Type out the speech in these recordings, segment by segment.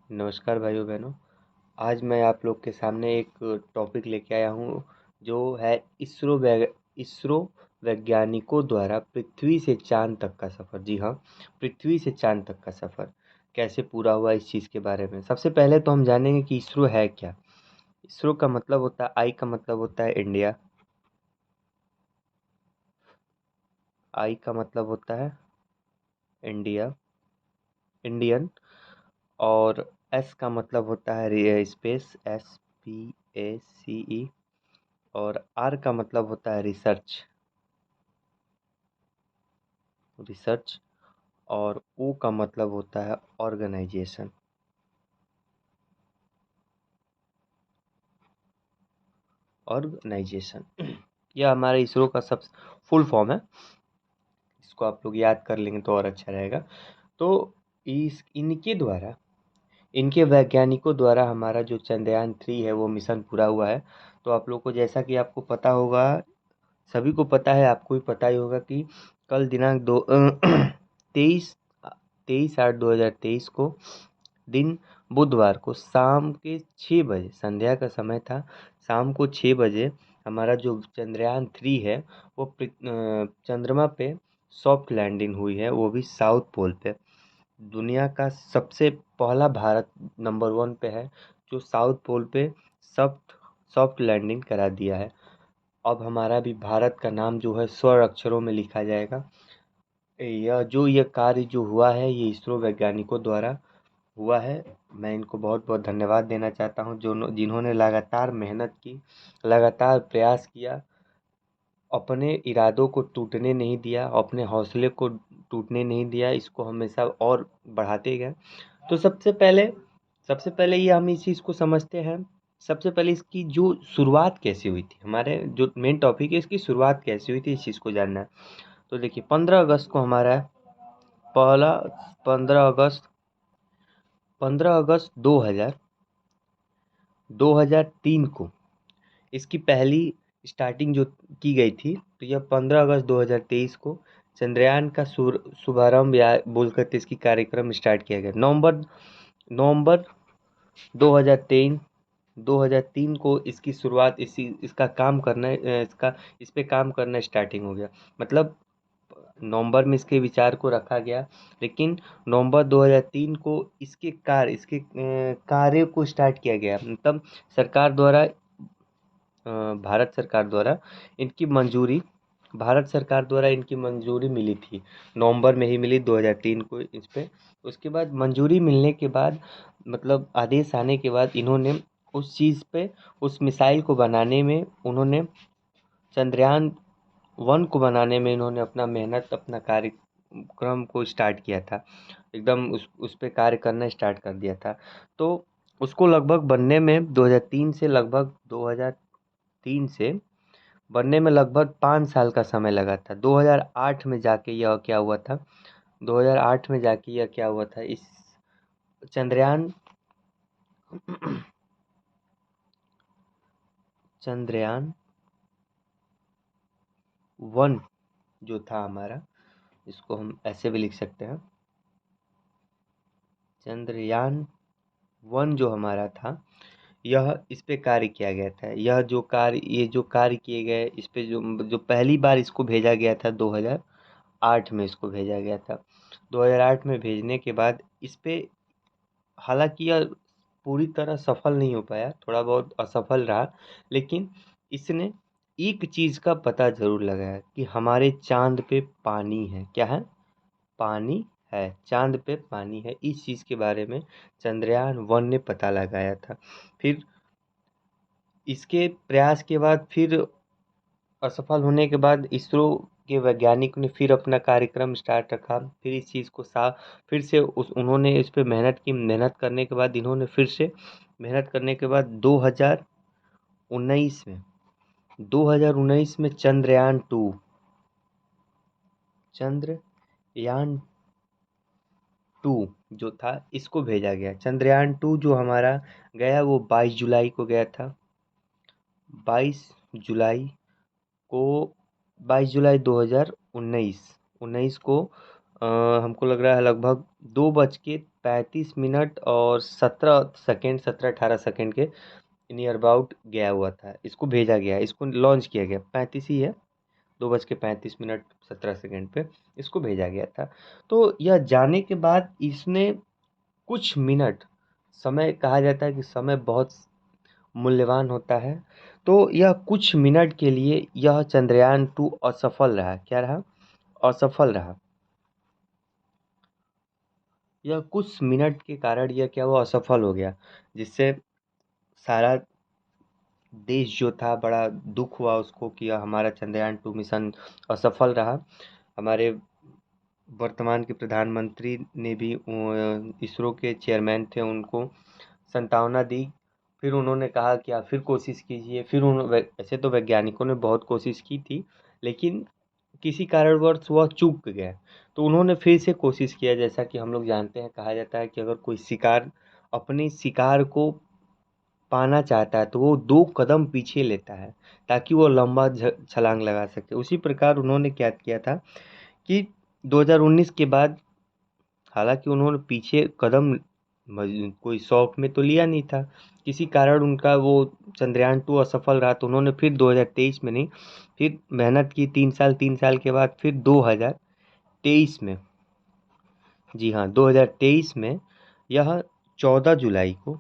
नमस्कार भाइयों बहनों। आज मैं आप लोग के सामने एक टॉपिक लेके आया हूँ जो है इसरो वैज्ञानिकों द्वारा पृथ्वी से चांद तक का सफ़र। जी हाँ, पृथ्वी से चांद तक का सफ़र कैसे पूरा हुआ, इस चीज़ के बारे में सबसे पहले तो हम जानेंगे कि इसरो है क्या। इसरो का मतलब होता है, आई का मतलब होता है इंडिया, आई का मतलब होता है इंडिया, इंडियन। और एस का मतलब होता है स्पेस, SPACE। और आर का मतलब होता है रिसर्च, रिसर्च। और ओ का मतलब होता है ऑर्गेनाइजेशन, ऑर्गेनाइजेशन। यह हमारे इसरो का सब फुल फॉर्म है। इसको आप लोग याद कर लेंगे तो और अच्छा रहेगा। तो इस इनके द्वारा, इनके वैज्ञानिकों द्वारा हमारा जो चंद्रयान 3 है वो मिशन पूरा हुआ है। तो आप लोग को, जैसा कि आपको पता होगा, सभी को पता है, आपको भी पता ही होगा कि कल दिनांक दो 23/8/2023 को, दिन बुधवार को शाम के 6 बजे, संध्या का समय था, शाम को 6 बजे हमारा जो चंद्रयान 3 है वो चंद्रमा पे सॉफ्ट लैंडिंग हुई है, वो भी साउथ पोल पे। दुनिया का सबसे पहला भारत नंबर 1 पे है जो साउथ पोल पे सॉफ्ट सॉफ्ट लैंडिंग करा दिया है। अब हमारा भी भारत का नाम जो है स्वर्ण अक्षरों में लिखा जाएगा। यह कार्य जो हुआ है ये इसरो वैज्ञानिकों द्वारा हुआ है। मैं इनको बहुत बहुत धन्यवाद देना चाहता हूँ जो जिन्होंने लगातार मेहनत की, लगातार प्रयास किया, अपने इरादों को टूटने नहीं दिया, अपने हौसले को टूटने नहीं दिया, इसको हमेशा और बढ़ाते गए। तो सबसे पहले ये हम इस चीज़ को समझते हैं। सबसे पहले इसकी जो शुरुआत कैसे हुई थी, हमारे जो मेन टॉपिक है इसकी शुरुआत कैसे हुई थी, इस चीज़ को जानना है। तो देखिए, 15 अगस्त को हमारा पहला 15 अगस्त 15 अगस्त 2003 को इसकी पहली स्टार्टिंग जो की गई थी, तो यह 15 अगस्त 2023 को चंद्रयान का शुभारंभ या बोल करके इसकी कार्यक्रम स्टार्ट किया गया। नवंबर 2003 2003 को इसकी शुरुआत, इसका काम करना, इस पे काम करना स्टार्टिंग हो गया। मतलब नवंबर में इसके विचार को रखा गया, लेकिन नवंबर 2003 को इसके कार्य को स्टार्ट किया गया। मतलब सरकार द्वारा, भारत सरकार द्वारा इनकी मंजूरी भारत सरकार द्वारा इनकी मंजूरी मिली थी। नवंबर में ही मिली 2003 को इस पे। उसके बाद मंजूरी मिलने के बाद, मतलब आदेश आने के बाद, इन्होंने उस चीज़ पे, उस मिसाइल को बनाने में, उन्होंने चंद्रयान 1 को बनाने में इन्होंने अपना मेहनत, अपना कार्यक्रम को स्टार्ट किया था। एकदम उस पे कार्य करना स्टार्ट कर दिया था। तो उसको लगभग बनने में 2003 से लगभग 2003 से बनने में लगभग 5 साल का समय लगा था। 2008 में जाके यह क्या हुआ था, 2008 में जाके यह क्या हुआ था, इस चंद्रयान चंद्रयान 1 जो था हमारा, इसको हम ऐसे भी लिख सकते हैं, चंद्रयान 1 जो हमारा था, यह इस पे कार्य किया गया था। ये जो कार्य किए गए, इस पे जो जो पहली बार इसको भेजा गया था, 2008 में इसको भेजा गया था। 2008 में भेजने के बाद इस पे, हालांकि यह पूरी तरह सफल नहीं हो पाया, थोड़ा बहुत असफल रहा, लेकिन इसने एक चीज़ का पता ज़रूर लगाया कि हमारे चाँद पे पानी है। क्या है? पानी है, चाँद पे पानी है। इस चीज़ के बारे में चंद्रयान 1 ने पता लगाया था। फिर इसके प्रयास के बाद, फिर असफल होने के बाद, इसरो के वैज्ञानिक ने फिर अपना कार्यक्रम स्टार्ट रखा। फिर इस चीज़ को सा फिर से उस उन्होंने इस पे मेहनत की। मेहनत करने के बाद इन्होंने फिर से मेहनत करने के बाद 2019 में 2019 में चंद्रयान 2 जो था, इसको भेजा गया। चंद्रयान 2 जो हमारा गया वो 22 जुलाई को गया था। 22 जुलाई को 22 जुलाई 2019 19 को, हमको लग रहा है लगभग 2 बज के 35 मिनट और 17 सेकेंड 17-18 सेकेंड के नियर अबाउट गया हुआ था। इसको भेजा गया, इसको लॉन्च किया गया, 35 ही है, 2:35 मिनट 17 सेकेंड पे इसको भेजा गया था। तो यह जाने के बाद इसने कुछ मिनट, समय कहा जाता है कि समय बहुत मूल्यवान होता है, तो यह कुछ मिनट के लिए यह चंद्रयान-2 असफल रहा। क्या रहा? असफल रहा। यह कुछ मिनट के कारण यह क्या हुआ, असफल हो गया, जिससे सारा देश जो था बड़ा दुख हुआ उसको कि हमारा चंद्रयान-2 मिशन असफल रहा। हमारे वर्तमान के प्रधानमंत्री ने भी इसरो के चेयरमैन थे, उनको सांत्वना दी। फिर उन्होंने कहा कि आप फिर कोशिश कीजिए। फिर ऐसे तो वैज्ञानिकों ने बहुत कोशिश की थी, लेकिन किसी कारणवश वह चूक गए। तो उन्होंने फिर से कोशिश किया। जैसा कि हम लोग जानते हैं, कहा जाता है कि अगर कोई शिकार अपने शिकार को पाना चाहता है तो वो 2 कदम पीछे लेता है ताकि वो लंबा छलांग लगा सके। उसी प्रकार उन्होंने क्या किया था कि 2019 के बाद, हालांकि उन्होंने पीछे कदम कोई शौक में तो लिया नहीं था, किसी कारण उनका वो चंद्रयान-2 असफल रहा, तो उन्होंने फिर 2023 में नहीं, फिर मेहनत की 3 साल के बाद फिर 2023 में, जी हाँ 2023 में, यह 14 जुलाई को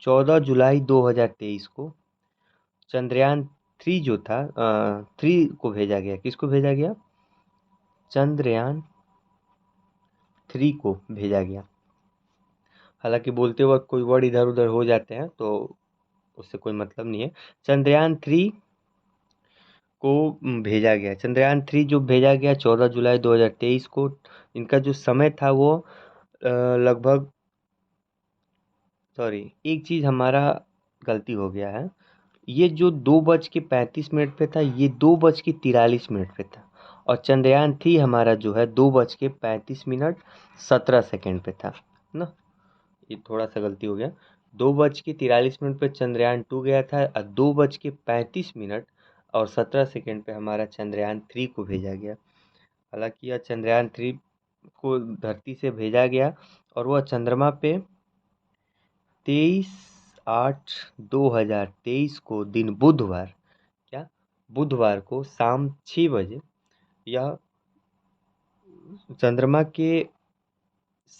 2023 को चंद्रयान-3 जो था 3 को भेजा गया। किसको भेजा गया? चंद्रयान-3 को भेजा गया। हालांकि बोलते वक्त कोई वर्ड इधर उधर हो जाते हैं तो उससे कोई मतलब नहीं है। चंद्रयान-3 को भेजा गया। चंद्रयान-3 जो भेजा गया 14 जुलाई 2023 को, इनका जो समय था वो लगभग, सॉरी एक चीज़ हमारा गलती हो गया है, ये जो 2:35 पे था, ये 2:43 पे था, और चंद्रयान-3 हमारा जो है 2:35 पे था ना। ये थोड़ा सा गलती हो गया। 2:43 पे चंद्रयान-2 गया था और 2:35 और 17 सेकेंड पे हमारा चंद्रयान-3 को भेजा गया। हालांकि यह चंद्रयान-3 को धरती से भेजा गया और वह चंद्रमा पे 23/8/2023 को दिन बुधवार, क्या बुधवार को शाम 6 बजे यह चंद्रमा के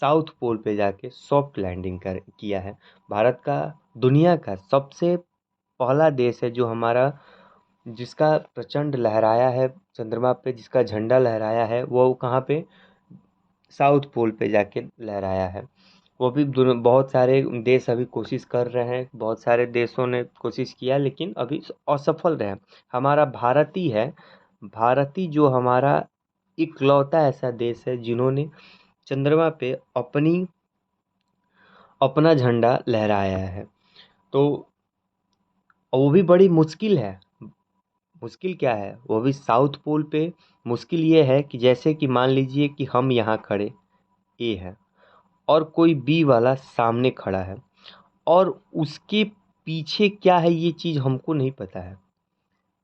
साउथ पोल पे जाके सॉफ्ट लैंडिंग किया है। भारत का, दुनिया का सबसे पहला देश है जो हमारा, जिसका प्रचंड लहराया है चंद्रमा पे, जिसका झंडा लहराया है, वो कहाँ पे? साउथ पोल पे जाके लहराया है। वो भी बहुत सारे देश अभी कोशिश कर रहे हैं, बहुत सारे देशों ने कोशिश किया लेकिन अभी असफल रहे। हमारा भारत ही है, भारत ही जो हमारा इकलौता ऐसा देश है जिन्होंने चंद्रमा पे अपना झंडा लहराया है। तो वो भी बड़ी मुश्किल है। मुश्किल क्या है? वो भी साउथ पोल पे। मुश्किल ये है कि जैसे कि मान लीजिए कि हम यहाँ खड़े, ए है, और कोई बी वाला सामने खड़ा है, और उसके पीछे क्या है ये चीज़ हमको नहीं पता है।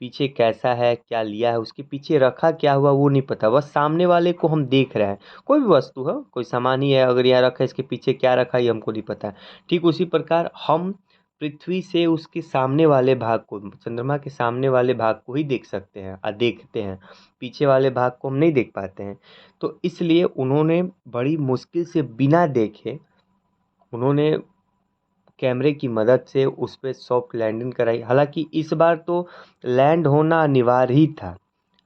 पीछे कैसा है, क्या लिया है, उसके पीछे रखा क्या हुआ वो नहीं पता, बस सामने वाले को हम देख रहे हैं। कोई भी वस्तु है, कोई सामान ही है, अगर यहाँ रखा है, इसके पीछे क्या रखा है ये हमको नहीं पता है। ठीक उसी प्रकार हम पृथ्वी से उसके सामने वाले भाग को, चंद्रमा के सामने वाले भाग को ही देख सकते हैं और देखते हैं, पीछे वाले भाग को हम नहीं देख पाते हैं। तो इसलिए उन्होंने बड़ी मुश्किल से बिना देखे उन्होंने कैमरे की मदद से उस पे सॉफ्ट लैंडिंग कराई। हालांकि इस बार तो लैंड होना अनिवार्य ही था।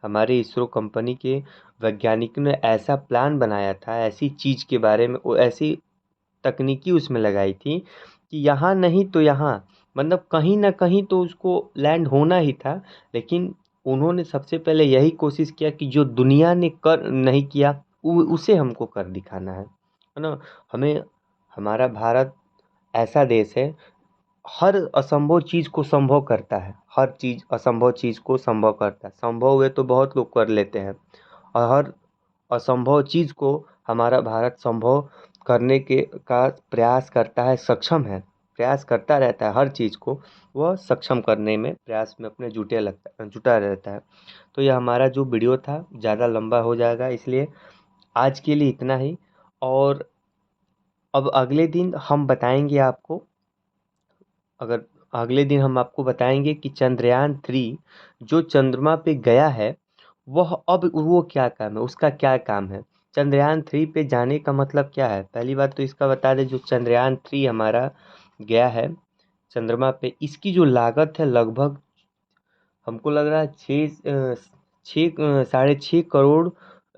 हमारे इसरो कंपनी के वैज्ञानिकों ने ऐसा प्लान बनाया था, ऐसी चीज़ के बारे में वो ऐसी तकनीकी उसमें लगाई थी कि यहाँ नहीं तो यहाँ, मतलब कहीं ना कहीं तो उसको लैंड होना ही था। लेकिन उन्होंने सबसे पहले यही कोशिश किया कि जो दुनिया ने कर नहीं किया उसे हमको कर दिखाना है ना। हमें, हमारा भारत ऐसा देश है, हर असंभव चीज़ को संभव करता है, हर चीज़ असंभव चीज़ को संभव करता है। संभव हुए तो बहुत लोग कर लेते हैं, और हर असंभव चीज़ को हमारा भारत संभव करने के का प्रयास करता है, सक्षम है, प्रयास करता रहता है, हर चीज़ को वह सक्षम करने में प्रयास में अपने जुटा रहता है। तो यह हमारा जो वीडियो था ज़्यादा लंबा हो जाएगा, इसलिए आज के लिए इतना ही। और अब अगले दिन हम बताएंगे आपको, अगर अगले दिन हम आपको बताएंगे कि चंद्रयान 3 जो चंद्रमा पे गया है वह अब वो क्या काम है, उसका क्या काम है। चंद्रयान 3 पे जाने का मतलब क्या है। पहली बात तो इसका बता दें, जो चंद्रयान 3 हमारा गया है चंद्रमा पे, इसकी जो लागत है लगभग हमको लग रहा है 6.5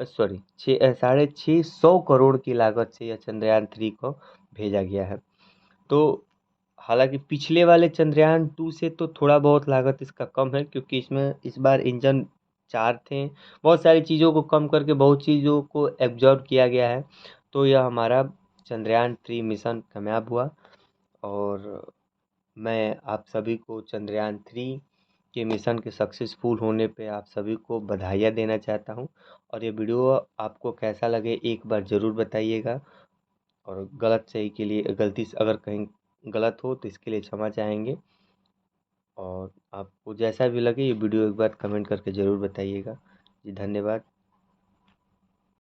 सॉरी 650 करोड़ की लागत से यह चंद्रयान 3 को भेजा गया है। तो हालांकि पिछले वाले चंद्रयान 2 से तो थोड़ा बहुत लागत इसका कम है, क्योंकि इसमें इस बार इंजन 4 थे, बहुत सारी चीज़ों को कम करके बहुत चीज़ों को एब्जॉर्ब किया गया है। तो यह हमारा चंद्रयान 3 मिशन कामयाब हुआ। और मैं आप सभी को चंद्रयान 3 के मिशन के सक्सेसफुल होने पे आप सभी को बधाइयाँ देना चाहता हूँ। और ये वीडियो आपको कैसा लगे एक बार ज़रूर बताइएगा। और गलत सही के लिए, गलती से अगर कहीं गलत हो तो इसके लिए क्षमा चाहेंगे। और आपको जैसा भी लगे ये वीडियो एक बार कमेंट करके ज़रूर बताइएगा। जी धन्यवाद।